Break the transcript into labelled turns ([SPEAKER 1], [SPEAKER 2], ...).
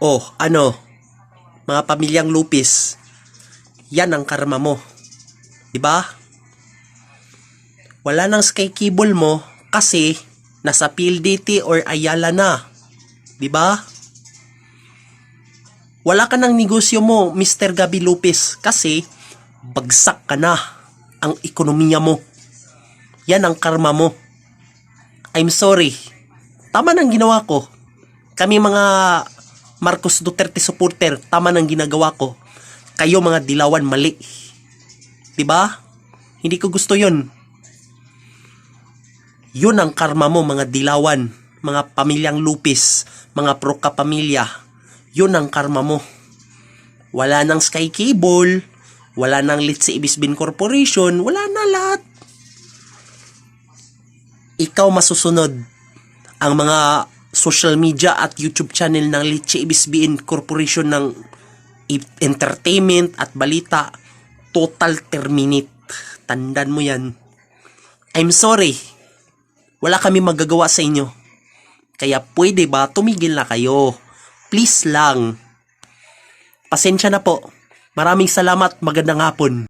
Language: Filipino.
[SPEAKER 1] Oh, ano, mga pamilyang Lupis, yan ang karma mo. 'Di ba? Wala nang Sky Cable mo kasi nasa PLDT or Ayala na. 'Di ba? Wala ka ng negosyo mo, Mr. Gabi Lupis, kasi bagsak ka na ang ekonomiya mo. Yan ang karma mo. I'm sorry. Tama nang ginawa ko. Kami mga Marcos Duterte supporter, tama nang ginagawa ko. Kayo mga dilawan, mali. 'Di ba? Hindi ko gusto 'yon. 'Yun ang karma mo, mga dilawan, mga pamilyang Lupis, mga pro kapamilya. 'Yun ang karma mo. Wala nang Sky Cable, wala nang Litsi Ibisbin Corporation, wala na lahat. Ikaw masusunod. Ang mga social media at YouTube channel ng Litsi Ibisbin Corporation ng entertainment at balita, total terminate. Tandaan mo yan. I'm sorry. Wala kami magagawa sa inyo. Kaya pwede ba tumigil na kayo? Please lang. Pasensya na po. Maraming salamat. Magandang hapon.